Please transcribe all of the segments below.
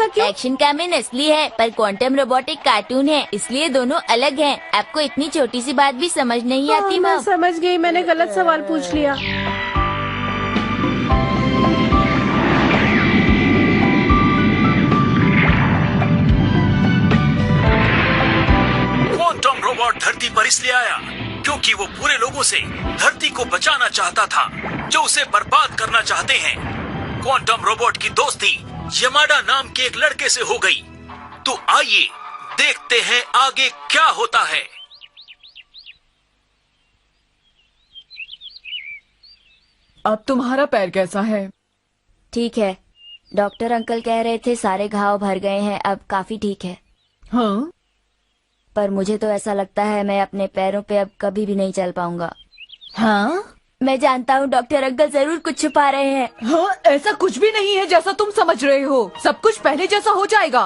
ऐसा क्यों? Action caiman असली है पर क्वांटम रोबोट एक कार्टून है, इसलिए दोनों अलग हैं। आपको इतनी छोटी सी बात भी समझ नहीं आती मैं माँ। समझ गई, मैंने गलत सवाल पूछ लिया। क्वांटम रोबोट धरती पर इसलिए आया क्योंकि वो पूरे लोगों से धरती को बचाना चाहता था जो उसे बर्बाद करना चाहते हैं। क्वांटम रोबोट की दोस्ती यमाडा नाम के एक लड़के से हो गई। तो आइए देखते हैं आगे क्या होता है। अब तुम्हारा पैर कैसा है? ठीक है, डॉक्टर अंकल कह रहे थे सारे घाव भर गए हैं, अब काफी ठीक है। हाँ? पर मुझे तो ऐसा लगता है मैं अपने पैरों पे अब कभी भी नहीं चल पाऊंगा। हाँ? मैं जानता हूँ डॉक्टर अंकल जरूर कुछ छुपा रहे हैं। हाँ, ऐसा कुछ भी नहीं है जैसा तुम समझ रहे हो। सब कुछ पहले जैसा हो जाएगा।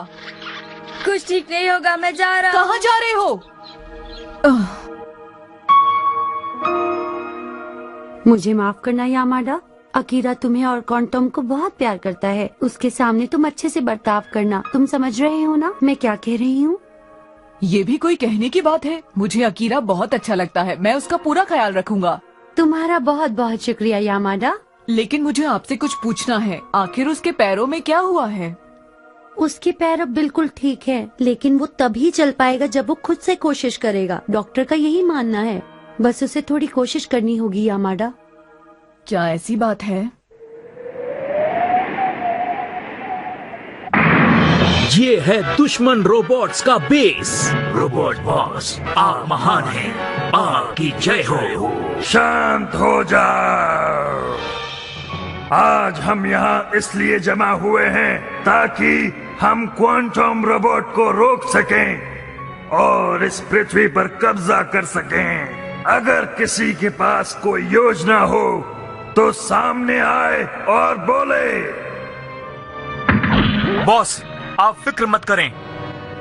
कुछ ठीक नहीं होगा, मैं जा रहा हूँ। कहाँ जा रहे हो? मुझे माफ करना यामाडा, अकीरा तुम्हें और क्वांटम को बहुत प्यार करता है। उसके सामने तुम अच्छे से बर्ताव करना। तुम समझ रहे हो ना मैं क्या कह रही हूँ? ये भी कोई कहने की बात है? मुझे अकीरा बहुत अच्छा लगता है, मैं उसका पूरा ख्याल रखूंगा। तुम्हारा बहुत बहुत शुक्रिया यामाडा। लेकिन मुझे आपसे कुछ पूछना है, आखिर उसके पैरों में क्या हुआ है? उसके पैर अब बिल्कुल ठीक है, लेकिन वो तभी चल पाएगा जब वो खुद से कोशिश करेगा। डॉक्टर का यही मानना है, बस उसे थोड़ी कोशिश करनी होगी यामाडा। क्या ऐसी बात है? ये है दुश्मन रोबोट्स का बेस। रोबोट बॉस, आप महान हैं, आपकी जय हो। शांत हो जाओ। आज हम यहाँ इसलिए जमा हुए हैं ताकि हम क्वांटम रोबोट को रोक सकें और इस पृथ्वी पर कब्जा कर सकें। अगर किसी के पास कोई योजना हो तो सामने आए और बोले। बॉस, आप फिक्र मत करें,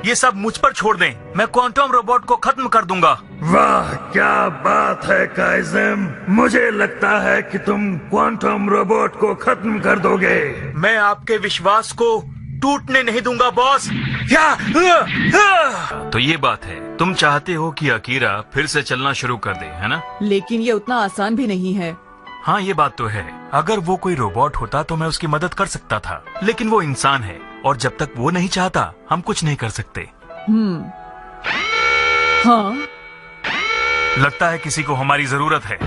ये सब मुझ पर छोड़ दें, मैं क्वांटम रोबोट को खत्म कर दूंगा। वाह क्या बात है काइज़म, मुझे लगता है कि तुम क्वांटम रोबोट को खत्म कर दोगे। मैं आपके विश्वास को टूटने नहीं दूंगा बॉस। तो ये बात है, तुम चाहते हो कि अकीरा फिर से चलना शुरू कर दे, है ना? लेकिन ये उतना आसान भी नहीं है। हाँ, ये बात तो है। अगर वो कोई रोबोट होता तो मैं उसकी मदद कर सकता था, लेकिन वो इंसान है और जब तक वो नहीं चाहता हम कुछ नहीं कर सकते। हाँ? लगता है किसी को हमारी जरूरत है।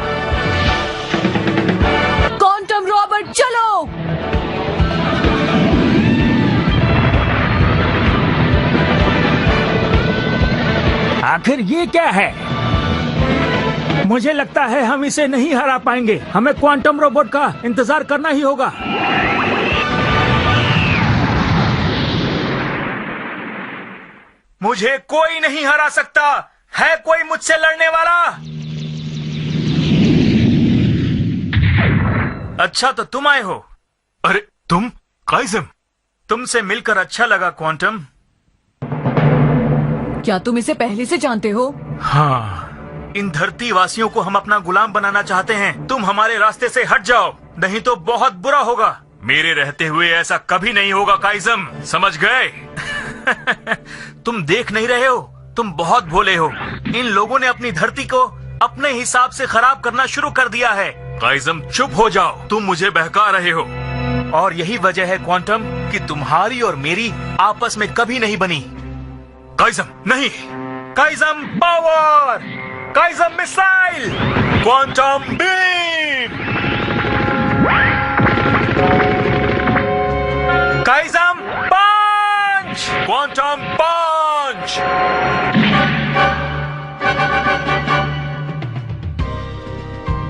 क्वांटम रोबोट चलो! आखिर ये क्या है? मुझे लगता है हम इसे नहीं हरा पाएंगे। हमें क्वांटम रोबोट का इंतजार करना ही होगा। मुझे कोई नहीं हरा सकता। है कोई मुझसे लड़ने वाला? अच्छा, तो तुम आए हो। अरे तुम काइज़म, तुमसे मिलकर अच्छा लगा क्वांटम। क्या तुम इसे पहले से जानते हो? हाँ, इन धरती वासियों को हम अपना गुलाम बनाना चाहते हैं। तुम हमारे रास्ते से हट जाओ, नहीं तो बहुत बुरा होगा। मेरे रहते हुए ऐसा कभी नहीं होगा काइज़म, समझ गए? तुम देख नहीं रहे हो, तुम बहुत भोले हो। इन लोगों ने अपनी धरती को अपने हिसाब से खराब करना शुरू कर दिया है। काइज़म चुप हो जाओ, तुम मुझे बहका रहे हो। और यही वजह है क्वांटम कि तुम्हारी और मेरी आपस में कभी नहीं बनी। काइज़म नहीं, काइज़म पावर, काइज़म मिसाइल, क्वांटम बीम, काइज़म पंच, क्वांटम पंच।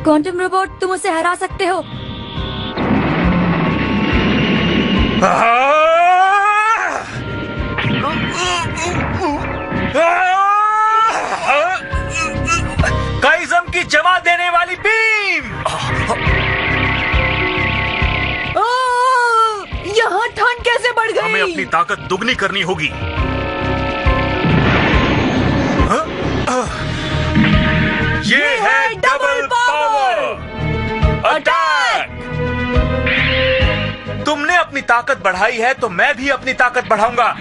क्वांटम रोबोट, तुम उसे हरा सकते हो। काइज़म की जमा देने वाली बीम। यहाँ ठंड कैसे बढ़ गई? हमें अपनी ताकत दुगनी करनी होगी। ये है डबल पावर अटैक। तुमने अपनी ताकत बढ़ाई है तो मैं भी अपनी ताकत बढ़ाऊंगा।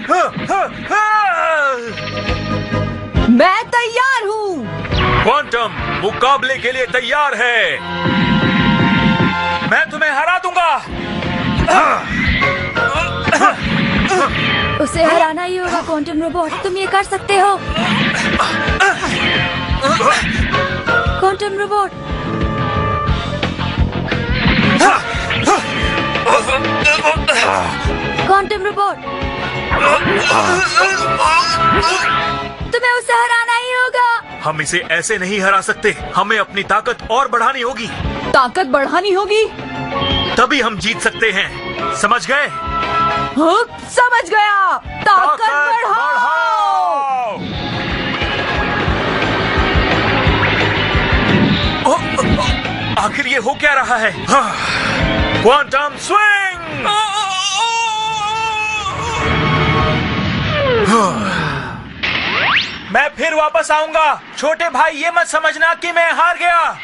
मैं तैयार हूँ। क्वांटम मुकाबले के लिए तैयार है। मैं तुम्हें हरा दूंगा। उसे हराना ही होगा क्वांटम रोबोट, तुम ये कर सकते हो। क्वांटम रोबोट, क्वांटम रोबोट, तुम्हें उसे हराना ही होगा। हम इसे ऐसे नहीं हरा सकते, हमें अपनी ताकत और बढ़ानी होगी। ताकत बढ़ानी होगी, तभी हम जीत सकते हैं, समझ गए? हाँ, समझ गया। ताकत बढ़ाओ। आखिर ये हो क्या रहा है? Quantum swing. मैं फिर वापस आऊंगा। छोटे भाई, ये मत समझना कि मैं हार गया।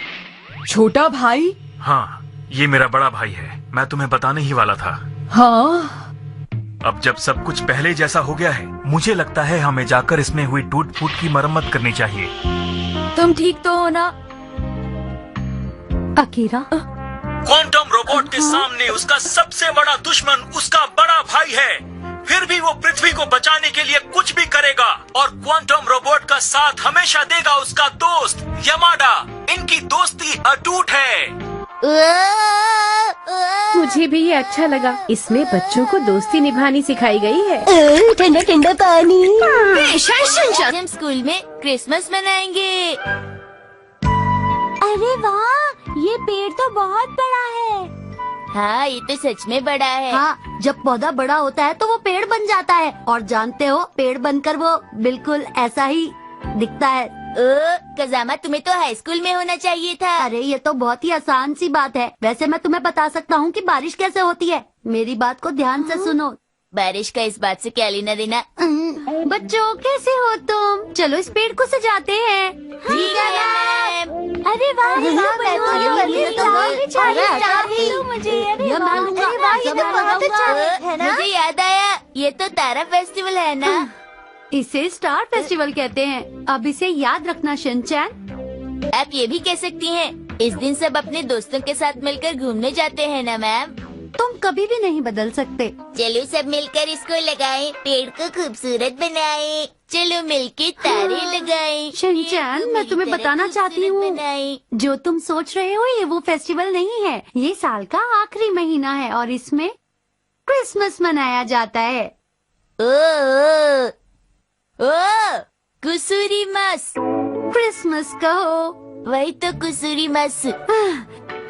छोटा भाई? हाँ, ये मेरा बड़ा भाई है, मैं तुम्हें बताने ही वाला था। हाँ, अब जब सब कुछ पहले जैसा हो गया है, मुझे लगता है हमें जाकर इसमें हुई टूट फूट की मरम्मत करनी चाहिए। तुम ठीक तो हो ना? अकीरा, क्वांटम रोबोट के सामने उसका सबसे बड़ा दुश्मन उसका बड़ा भाई है, फिर भी वो पृथ्वी को बचाने के लिए कुछ भी करेगा और क्वांटम रोबोट का साथ हमेशा देगा उसका दोस्त यमाडा। इनकी दोस्ती अटूट है। मुझे भी ये अच्छा लगा। इसमें बच्चों को दोस्ती निभानी सिखाई गई है। ठंडा ठंडा पानी। हम स्कूल में क्रिसमस मनाएंगे। अरे वाह, ये पेड़ तो बहुत बड़ा है। हाँ, ये तो सच में बड़ा है। हाँ, जब पौधा बड़ा होता है तो वो पेड़ बन जाता है, और जानते हो, पेड़ बनकर वो बिल्कुल ऐसा ही दिखता है। कजामा, तुम्हें तो हाई स्कूल में होना चाहिए था। अरे ये तो बहुत ही आसान सी बात है। वैसे मैं तुम्हें बता सकता हूँ कि बारिश कैसे होती है। मेरी बात को ध्यान से सुनो। बारिश का इस बात से क्या लेना देना? बच्चों, कैसे हो तुम? चलो इस पेड़ को सजाते हैं। ठीक है मैम। अरे वाह, मुझे याद आया, ये तो तारा फेस्टिवल है ना? इसे स्टार फेस्टिवल कहते हैं। अब इसे याद रखना शिनचैन। आप ये भी कह सकती हैं, इस दिन सब अपने दोस्तों के साथ मिलकर घूमने जाते हैं ना मैम? तुम कभी भी नहीं बदल सकते। चलो सब मिलकर इसको लगाएं, पेड़ को खूबसूरत बनाएं। चलो मिलके तारे लगाएं। शिनचैन, मैं तुम्हें बताना चाहती हूँ, जो तुम सोच रहे हो ये वो फेस्टिवल नहीं है। ये साल का आखिरी महीना है और इसमें क्रिसमस मनाया जाता है। कुसुरीमस। क्रिसमस कहो। वही तो कुसुरीमस।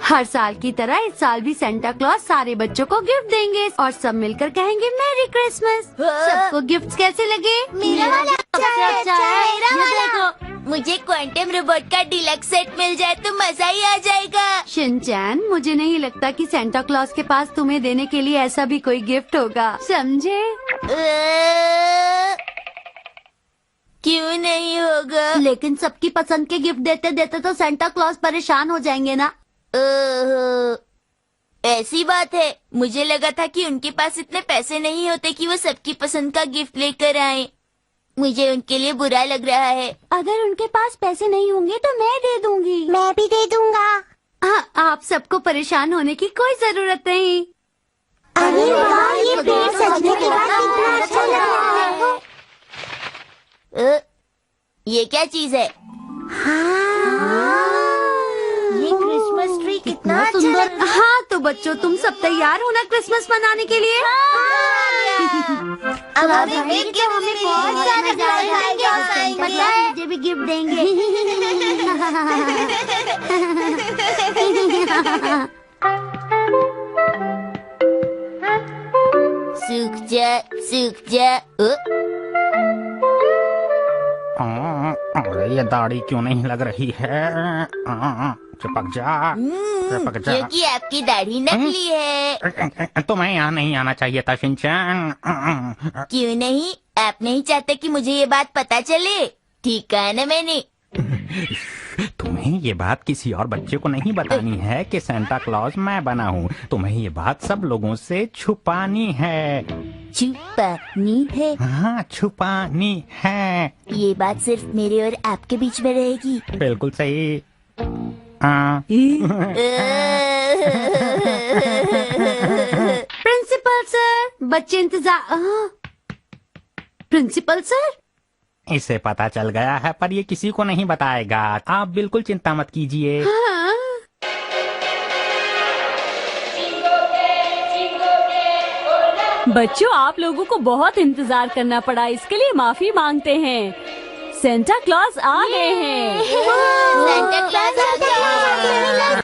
हर साल की तरह इस साल भी सेंटा क्लॉज सारे बच्चों को गिफ्ट देंगे और सब मिलकर कहेंगे मैरी क्रिसमस। सबको गिफ्ट्स कैसे लगे? मेरा वाला अच्छा है। ये देखो। मुझे क्वांटम रोबोट का डिलक्स सेट मिल जाए तो मजा ही आ जाएगा। शिनचैन, मुझे नहीं लगता कि सेंटा क्लॉज के पास तुम्हें देने के लिए ऐसा भी कोई गिफ्ट होगा, समझे? क्यों नहीं होगा? लेकिन सबकी पसंद के गिफ्ट देते देते तो सेंटा क्लॉज परेशान हो जाएंगे ना। ऐसी बात है, मुझे लगा था कि उनके पास इतने पैसे नहीं होते कि वो सबकी पसंद का गिफ्ट लेकर आए। मुझे उनके लिए बुरा लग रहा है। अगर उनके पास पैसे नहीं होंगे तो मैं दे दूंगी। मैं भी दे दूंगा। आप सबको परेशान होने की कोई जरूरत नहीं। अरे वाह, ये पेड़ सजने के बाद कितना अच्छा लग रहा है। ये क्या चीज है? ये क्रिसमस ट्री कितना सुंदर। हाँ तो बच्चों, तुम सब तैयार हो ना क्रिसमस मनाने के लिए? अब हमें बहुत सारे पता है, मुझे भी गिफ्ट देंगे। सूख जा। अरे ये दाढ़ी क्यों नहीं लग रही है? चिपक जा। क्योंकि आपकी दाढ़ी नकली है। तुम्हें यहाँ नहीं आना चाहिए था शिनचैन। क्यों नहीं? आप नहीं चाहते कि मुझे ये बात पता चले? ठीक है ना मैंने? तुम्हें ये बात किसी और बच्चे को नहीं बतानी है कि सेंटा क्लॉज मैं बना हूँ। तुम्हें ये बात सब लोगों से छुपानी है। छुपानी है? हाँ, छुपानी है। ये बात सिर्फ मेरे और आपके बीच में रहेगी। बिल्कुल सही। हाँ। प्रिंसिपल सर, बच्चे इंतजार। प्रिंसिपल सर, इसे पता चल गया है पर ये किसी को नहीं बताएगा। आप बिल्कुल चिंता मत कीजिए। हाँ। बच्चों, आप लोगों को बहुत इंतजार करना पड़ा, इसके लिए माफी मांगते हैं। सेंटा क्लॉज आ गए हैं। सेंटा क्लॉज आ गया।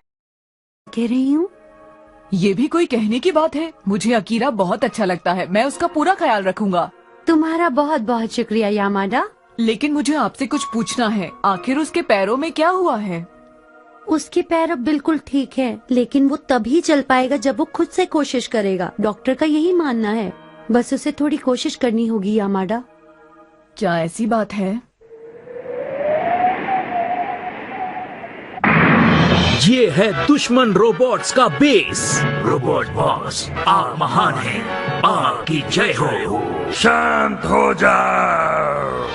कह रही हूँ, ये भी कोई कहने की बात है। मुझे अकीरा बहुत अच्छा लगता है, मैं उसका पूरा ख्याल रखूंगा। तुम्हारा बहुत बहुत शुक्रिया यामाडा। लेकिन मुझे आपसे कुछ पूछना है, आखिर उसके पैरों में क्या हुआ है? उसके पैर अब बिल्कुल ठीक है, लेकिन वो तभी चल पाएगा जब वो खुद से कोशिश करेगा। डॉक्टर का यही मानना है। बस उसे थोड़ी कोशिश करनी होगी यामाडा। क्या ऐसी बात है? ये है दुश्मन रोबोट्स का बेस। रोबोट बॉस, आप महान हैं, आपकी जय हो। शांत हो जाओ।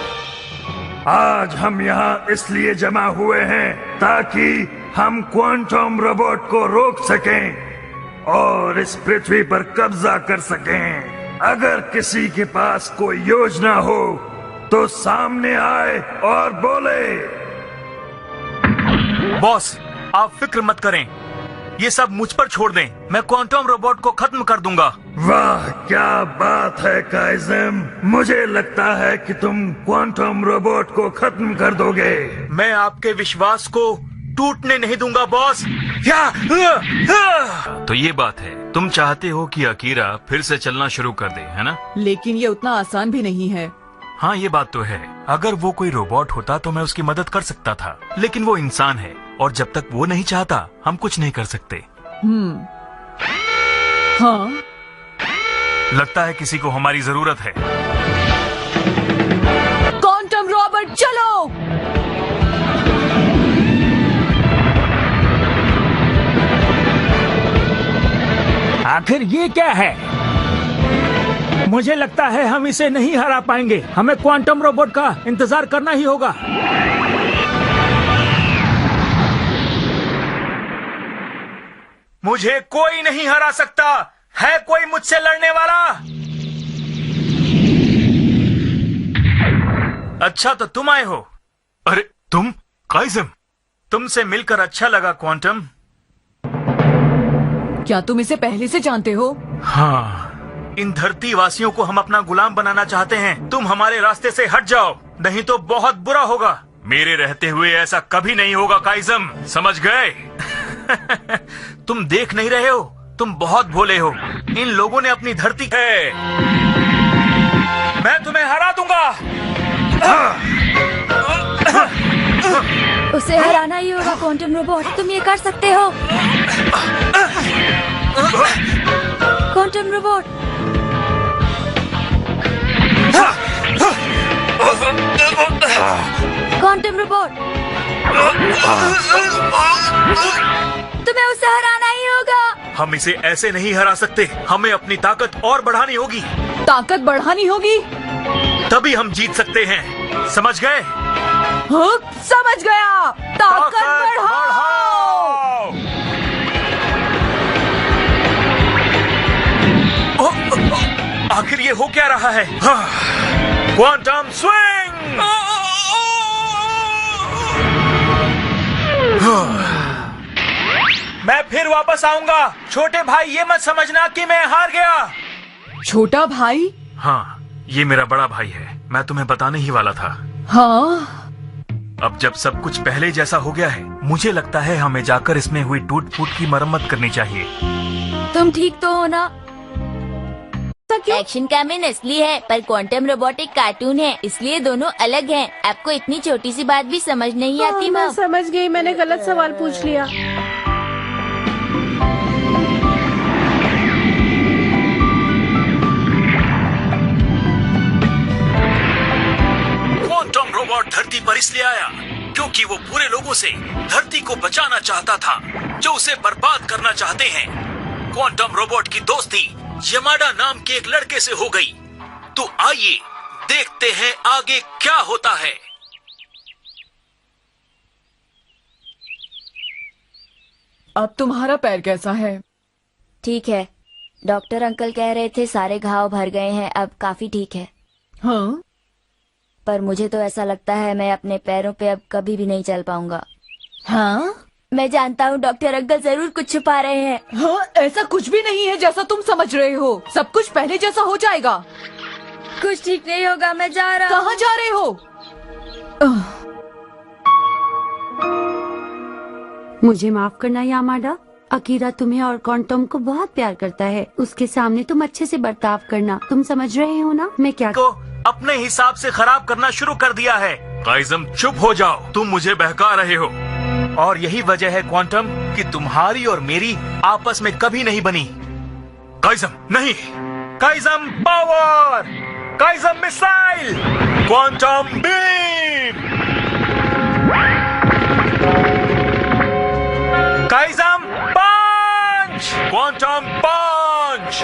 आज हम यहाँ इसलिए जमा हुए हैं ताकि हम क्वांटम रोबोट को रोक सकें और इस पृथ्वी पर कब्जा कर सकें। अगर किसी के पास कोई योजना हो तो सामने आए और बोले। बॉस, आप फिक्र मत करें, ये सब मुझ पर छोड़ दें। मैं क्वांटम रोबोट को खत्म कर दूंगा। वाह, क्या बात है काइज़म। मुझे लगता है कि तुम क्वांटम रोबोट को खत्म कर दोगे। मैं आपके विश्वास को टूटने नहीं दूंगा बॉस। तो ये बात है, तुम चाहते हो कि अकीरा फिर से चलना शुरू कर दे, है ना? लेकिन ये उतना आसान भी नहीं है। हाँ, ये बात तो है। अगर वो कोई रोबोट होता तो मैं उसकी मदद कर सकता था, लेकिन वो इंसान है और जब तक वो नहीं चाहता हम कुछ नहीं कर सकते। हाँ, लगता है किसी को हमारी जरूरत है। क्वांटम रोबोट चलो। आखिर ये क्या है? मुझे लगता है हम इसे नहीं हरा पाएंगे। हमें क्वांटम रोबोट का इंतजार करना ही होगा। मुझे कोई नहीं हरा सकता। है कोई मुझसे लड़ने वाला? अच्छा, तो तुम आए हो। अरे तुम काइज़म, तुमसे मिलकर अच्छा लगा क्वांटम। क्या तुम इसे पहले से जानते हो? हाँ, इन धरती वासियों को हम अपना गुलाम बनाना चाहते हैं। तुम हमारे रास्ते से हट जाओ, नहीं तो बहुत बुरा होगा। मेरे रहते हुए ऐसा कभी नहीं होगा काइज़म, समझ गए? तुम देख नहीं रहे हो? तुम बहुत भोले हो। इन लोगों ने अपनी धरती है। मैं तुम्हें हरा दूंगा। उसे हराना ही होगा क्वांटम रोबोट, तुम ये कर सकते हो। क्वांटम रोबोट, क्वांटम रोबोट, तुम्हें उसे हराना ही होगा। हम इसे ऐसे नहीं हरा सकते। हमें अपनी ताकत और बढ़ानी होगी। ताकत बढ़ानी होगी, तभी हम जीत सकते हैं, समझ गए? हाँ, समझ गया। ताकत बढ़ाओ। आखिर ये हो क्या रहा है? Quantum swing! मैं फिर वापस आऊंगा। छोटे भाई, ये मत समझना कि मैं हार गया। छोटा भाई? हाँ, ये मेरा बड़ा भाई है। मैं तुम्हें बताने ही वाला था। हाँ, अब जब सब कुछ पहले जैसा हो गया है, मुझे लगता है हमें जाकर इसमें हुई टूट फूट की मरम्मत करनी चाहिए। तुम ठीक तो हो ना? एक्शन कैमन असली है, पर क्वांटम रोबोट एक कार्टून है, इसलिए दोनों अलग हैं। आपको इतनी छोटी सी बात भी समझ नहीं आती? मैं समझ गई, मैंने गलत सवाल पूछ लिया। क्वांटम रोबोट धरती पर इसलिए आया क्योंकि वो बुरे लोगों से धरती को बचाना चाहता था जो उसे बर्बाद करना चाहते हैं। क्वांटम रोबोट की दोस्ती यमाडा नाम के एक लड़के से हो गई। तो आइए देखते हैं आगे क्या होता है। अब तुम्हारा पैर कैसा है? ठीक है, डॉक्टर अंकल कह रहे थे सारे घाव भर गए हैं, अब काफी ठीक है। हाँ? पर मुझे तो ऐसा लगता है मैं अपने पैरों पे अब कभी भी नहीं चल पाऊंगा। हाँ? मैं जानता हूँ डॉक्टर अंकल जरूर कुछ छुपा रहे हैं। हाँ, ऐसा कुछ भी नहीं है जैसा तुम समझ रहे हो। सब कुछ पहले जैसा हो जाएगा। कुछ ठीक नहीं होगा, मैं जा रहा हूँ। कहाँ जा रहे हो? मुझे माफ करना यामाडा, अकीरा तुम्हें और क्वांटम को बहुत प्यार करता है। उसके सामने तुम अच्छे से बर्ताव करना। तुम समझ रहे हो ना मैं क्या को अपने हिसाब से खराब करना शुरू कर दिया है। काइज़म चुप हो जाओ, तुम मुझे बहका रहे हो। और यही वजह है क्वांटम कि तुम्हारी और मेरी आपस में कभी नहीं बनी। काइज़म नहीं, काइज़म पावर, काइज़म मिसाइल, क्वांटम बीम, काइज़म पंच, क्वांटम पंच।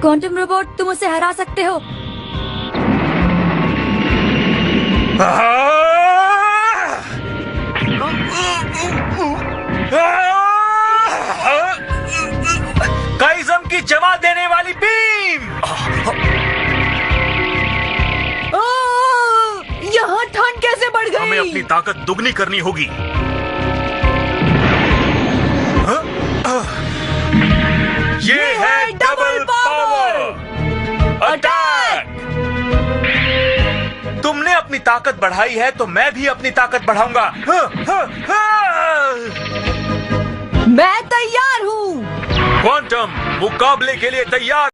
क्वांटम रोबोट, तुम उसे हरा सकते हो। काइज़म की जवाब देने वाली बीम। यहाँ ठंड कैसे बढ़ गई? हमें अपनी ताकत दुगनी करनी होगी। ये है डबल पावर अटैक। तुमने अपनी ताकत बढ़ाई है तो मैं भी अपनी ताकत बढ़ाऊंगा। मैं तैयार हूँ। क्वांटम मुकाबले के लिए तैयार।